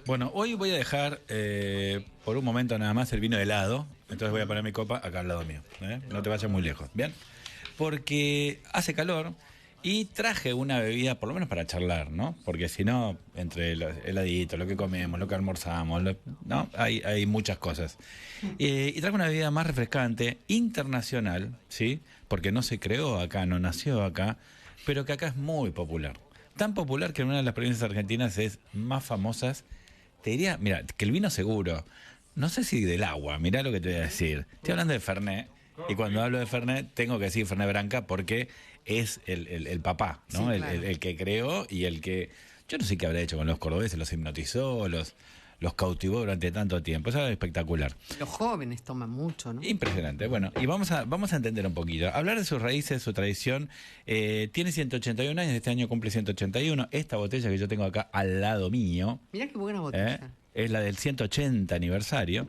Bueno, hoy voy a dejar por un momento nada más el vino de lado. Entonces voy a poner mi copa acá al lado mío. No te vayas muy lejos, ¿bien? Porque hace calor y traje una bebida, por lo menos para charlar, ¿no? Porque si no, entre el heladito, lo que comemos, lo que almorzamos, ¿no? Hay muchas cosas. Y traje una bebida más refrescante, internacional, ¿sí? Porque no se creó acá, no nació acá, pero que acá es muy popular. Tan popular que en una de las provincias argentinas es más famosas. Te diría, mira, que el vino seguro, no sé si del agua, mirá lo que te voy a decir. Estoy hablando de Fernet, y cuando hablo de Fernet, tengo que decir Fernet Branca porque es el papá, ¿no? Sí, claro. El que creó y el que, yo no sé qué habrá hecho con los cordobeses, los hipnotizó, los cautivó durante tanto tiempo. Eso es espectacular. Los jóvenes toman mucho, ¿no? Impresionante. Bueno, y vamos a entender un poquito. Hablar de sus raíces, su tradición. Tiene 181 años, este año cumple 181. Esta botella que yo tengo acá al lado mío, Mirá qué buena botella. es la del 180 aniversario.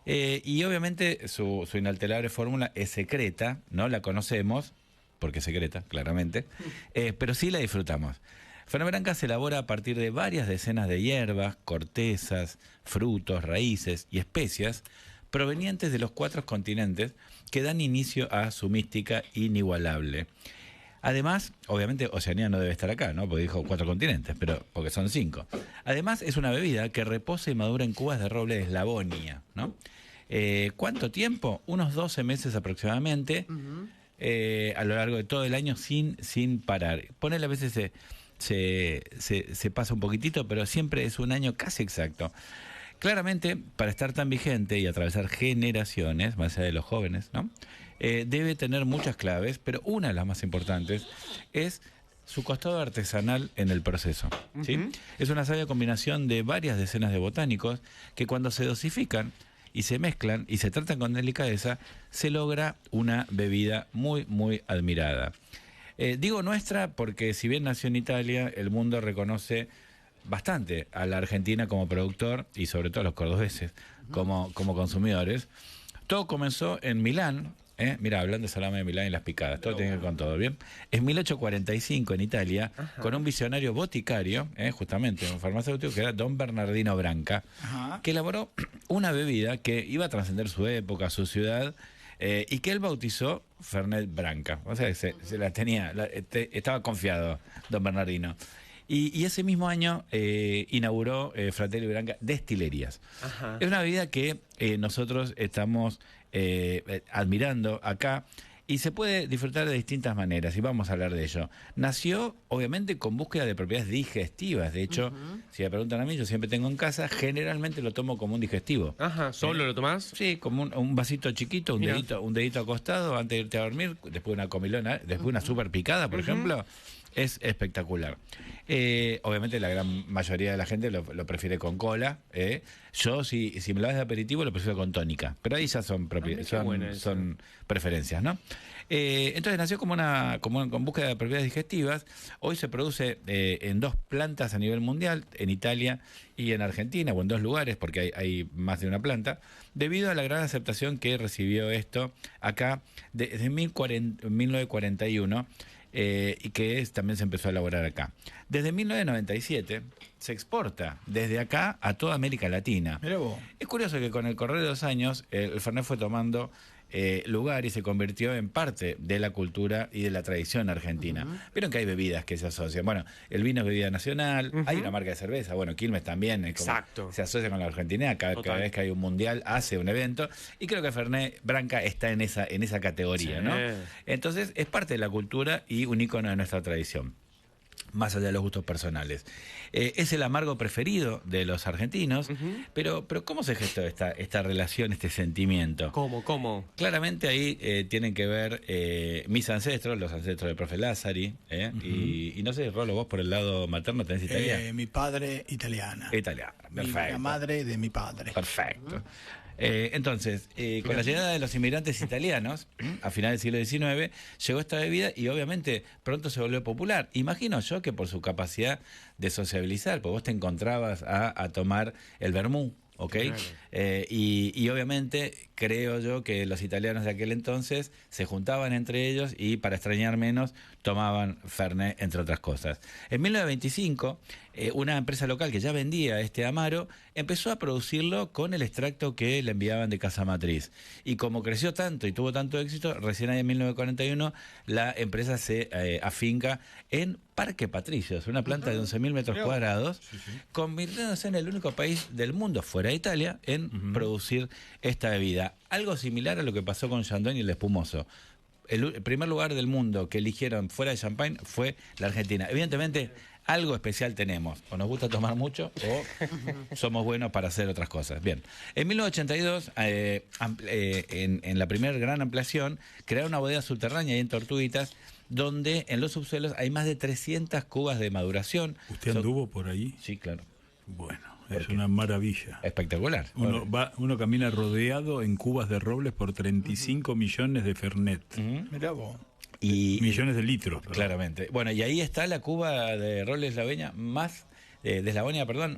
Y obviamente su inalterable fórmula es secreta, ¿no? La conocemos, porque es secreta, claramente, pero sí la disfrutamos. Fernet Branca se elabora a partir de varias decenas de hierbas, cortezas, frutos, raíces y especias provenientes de los 4 continentes que dan inicio a su mística inigualable. Además, obviamente Oceanía no debe estar acá, ¿no? Porque dijo 4 continentes, pero porque son 5. Además, es una bebida que reposa y madura en cubas de roble de Eslavonia, ¿no? ¿Cuánto tiempo? Unos 12 meses aproximadamente, a lo largo de todo el año sin parar. Ponele, a veces se pasa un poquitito, pero siempre es un año casi exacto. Claramente, para estar tan vigente y atravesar generaciones, más allá de los jóvenes, ¿no? Debe tener muchas claves, pero una de las más importantes es su costado artesanal en el proceso, ¿sí? Es una sabia combinación de varias decenas de botánicos que cuando se dosifican y se mezclan y se tratan con delicadeza, se logra una bebida muy, muy admirada. Digo nuestra porque si bien nació en Italia, el mundo reconoce bastante a la Argentina como productor y sobre todo a los cordobeses como consumidores. Todo comenzó en Milán. Mira, hablando de salame de Milán y las picadas, todo tiene que ver con todo, ¿bien? En 1845 en Italia, con un visionario boticario, justamente un farmacéutico que era Don Bernardino Branca, que elaboró una bebida que iba a trascender su época, su ciudad, y que él bautizó Fernet Branca. O sea, se la tenía, estaba confiado Don Bernardino. Y ese mismo año inauguró Fratelli Branca Destilerías. Es una bebida que nosotros estamos admirando acá y se puede disfrutar de distintas maneras y vamos a hablar de ello. Nació obviamente con búsqueda de propiedades digestivas. De hecho, si me preguntan a mí, yo siempre tengo en casa, generalmente lo tomo como un digestivo. ¿Solo lo tomás? Sí, como un vasito chiquito, un dedito acostado antes de irte a dormir, después una comilona, después una super picada, por ejemplo. Es espectacular. Obviamente la gran mayoría de la gente lo prefiere con cola. Yo, si me lo das de aperitivo, lo prefiero con tónica. Pero ahí ya son preferencias, ¿no? Entonces nació como con búsqueda de propiedades digestivas. Hoy se produce en 2 plantas a nivel mundial, en Italia y en Argentina, o en 2 lugares, porque hay más de una planta, debido a la gran aceptación que recibió esto acá desde 1941. Y que también se empezó a elaborar acá. Desde 1997 se exporta desde acá a toda América Latina. Mirá vos. Es curioso que con el correr de los años el Fernet fue tomando lugar y se convirtió en parte de la cultura y de la tradición argentina. Vieron que hay bebidas que se asocian. Bueno, el vino es bebida nacional, hay una marca de cerveza, bueno, Quilmes también se asocia con la Argentina, cada vez que hay un mundial hace un evento, y creo que Fernet Branca está en esa categoría, ¿no? Entonces es parte de la cultura y un ícono de nuestra tradición, más allá de los gustos personales. Es el amargo preferido de los argentinos, pero ¿cómo se gestó esta relación, este sentimiento? ¿Cómo? Claramente ahí tienen que ver mis ancestros, los ancestros del profe Lázari, y no sé, Rolo, vos por el lado materno tenés italiano. Mi padre italiana. Italiana, perfecto. La madre de mi padre. Perfecto. Entonces, con la llegada de los inmigrantes italianos, a finales del siglo XIX, llegó esta bebida y obviamente pronto se volvió popular. Imagino yo que por su capacidad de sociabilizar, pues vos te encontrabas a tomar el vermú ¿ok? Y obviamente creo yo que los italianos de aquel entonces se juntaban entre ellos y para extrañar menos tomaban Fernet, entre otras cosas. En 1925, una empresa local que ya vendía este Amaro empezó a producirlo con el extracto que le enviaban de casa matriz. Y como creció tanto y tuvo tanto éxito, recién ahí en 1941 la empresa se afinca en Parque Patricios, una planta de 11.000 metros cuadrados, convirtiéndose en el único país del mundo, fuera de Italia, en producir esta bebida. Algo similar a lo que pasó con Chandon y el espumoso. El primer lugar del mundo que eligieron fuera de Champagne fue la Argentina. Evidentemente, algo especial tenemos. O nos gusta tomar mucho o somos buenos para hacer otras cosas. Bien. En 1982, en la primera gran ampliación, crearon una bodega subterránea ahí en Tortuguitas, donde en los subsuelos hay más de 300 cubas de maduración. ¿Usted anduvo por ahí? Sí, claro. Bueno, es una maravilla. Espectacular. Uno camina rodeado en cubas de robles por 35 millones de Fernet. Mirá vos. Y millones de litros. Perdón. Claramente. Bueno, y ahí está la cuba de roble eslavonia más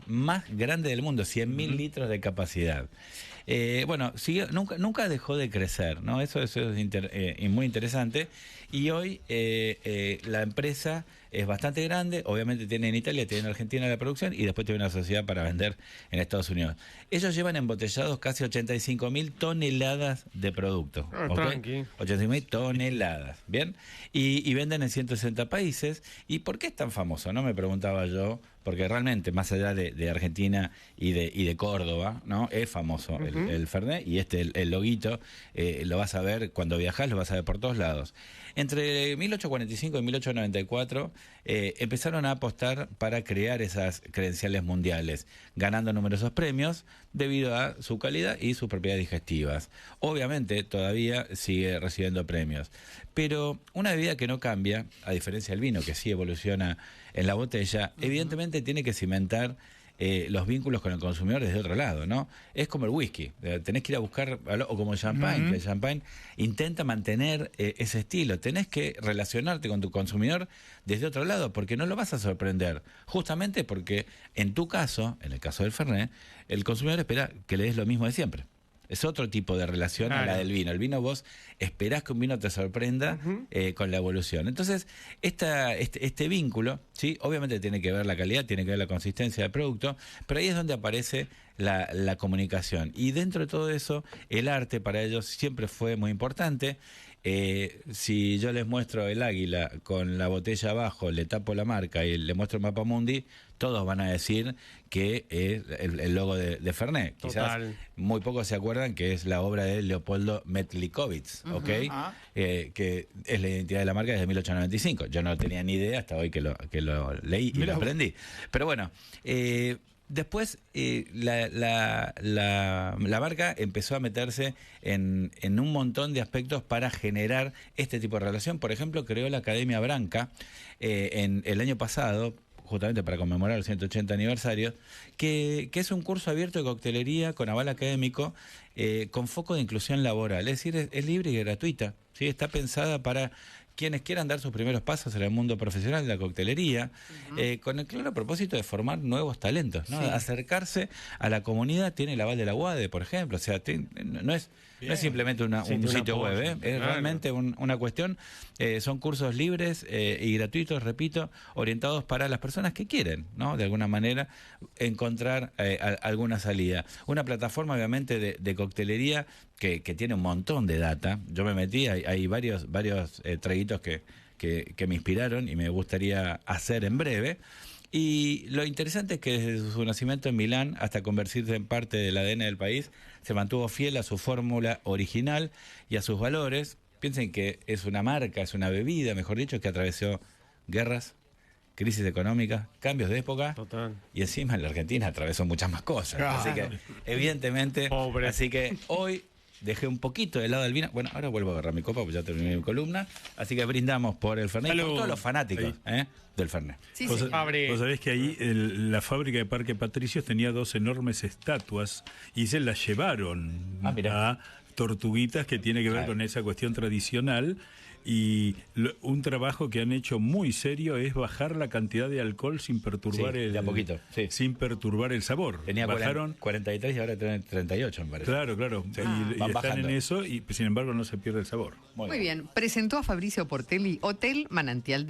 más grande del mundo, 100.000 litros de capacidad. Bueno, nunca dejó de crecer, ¿no? Eso es muy interesante. Y hoy la empresa es bastante grande, obviamente tiene en Italia, tiene en Argentina la producción y después tiene una sociedad para vender en Estados Unidos. Ellos llevan embotellados casi 85.000 toneladas de producto. ¿Okay? 85.000 toneladas, ¿bien? Y venden en 160 países. ¿Y por qué es tan famoso? No me preguntaba yo, porque realmente, más allá de Argentina y de Córdoba, ¿no? Es famoso el Fernet, y el loguito lo vas a ver cuando viajas, lo vas a ver por todos lados. Entre 1845 y 1894 empezaron a apostar para crear esas credenciales mundiales, ganando numerosos premios debido a su calidad y sus propiedades digestivas. Obviamente todavía sigue recibiendo premios, pero una bebida que no cambia, a diferencia del vino que sí evoluciona en la botella, evidentemente tiene que cimentar los vínculos con el consumidor desde otro lado, ¿no? Es como el whisky, tenés que ir a buscar, o como el champagne, que el champagne intenta mantener ese estilo, tenés que relacionarte con tu consumidor desde otro lado, porque no lo vas a sorprender, justamente porque en tu caso, en el caso del Fernet, el consumidor espera que le des lo mismo de siempre. Es otro tipo de relación a la del vino. El vino vos esperás que un vino te sorprenda con la evolución. Entonces, este vínculo, ¿sí? Obviamente tiene que ver la calidad, tiene que ver la consistencia del producto, pero ahí es donde aparece la comunicación. Y dentro de todo eso, el arte para ellos siempre fue muy importante. Si yo les muestro el águila con la botella abajo, le tapo la marca y le muestro el mapa mundi, todos van a decir que es el logo de Fernet. Quizás muy pocos se acuerdan que es la obra de Leopoldo Metlikovic, ¿ok? Que es la identidad de la marca desde 1895. Yo no tenía ni idea hasta hoy que lo leí y lo aprendí. Pero bueno, después la marca empezó a meterse en un montón de aspectos para generar este tipo de relación. Por ejemplo, creó la Academia Branca en el año pasado, justamente para conmemorar el 180 aniversario, que es un curso abierto de coctelería con aval académico, con foco de inclusión laboral. Es decir, es libre y gratuita, ¿sí? Está pensada para quienes quieran dar sus primeros pasos en el mundo profesional de la coctelería, con el claro propósito de formar nuevos talentos, ¿no? Acercarse a la comunidad. Tiene el aval de la UADE, por ejemplo, o sea, no es simplemente un sitio web, es realmente una cuestión. Son cursos libres y gratuitos, repito, orientados para las personas que quieren, ¿no? De alguna manera encontrar alguna salida. Una plataforma, obviamente, de coctelería que tiene un montón de data. Yo me metí, hay varios traguitos que me inspiraron y me gustaría hacer en breve. Y lo interesante es que desde su nacimiento en Milán hasta convertirse en parte del ADN del país, se mantuvo fiel a su fórmula original y a sus valores. Piensen que es una marca, es una bebida, mejor dicho, que atravesó guerras, crisis económica, cambios de época. Total. Y encima en la Argentina atravesó muchas más cosas. Así que, evidentemente, así que hoy dejé un poquito de lado del vino. Bueno, ahora vuelvo a agarrar mi copa porque ya terminé mi columna. Así que brindamos por el Fernet y por todos los fanáticos del Fernet. Sí, ¿Vos sí. sabés que ahí la fábrica de Parque Patricios tenía 2 enormes estatuas y se las llevaron a Tortuguitas, que tiene que ver con esa cuestión tradicional Y un trabajo que han hecho muy serio es bajar la cantidad de alcohol sin perturbar de a poquito, sin perturbar el sabor. Tenía 43 y ahora tiene 38, me parece. Claro. Sí. Y están bajando en eso y sin embargo no se pierde el sabor. Muy bien. Presentó a Fabricio Portelli Hotel Manantial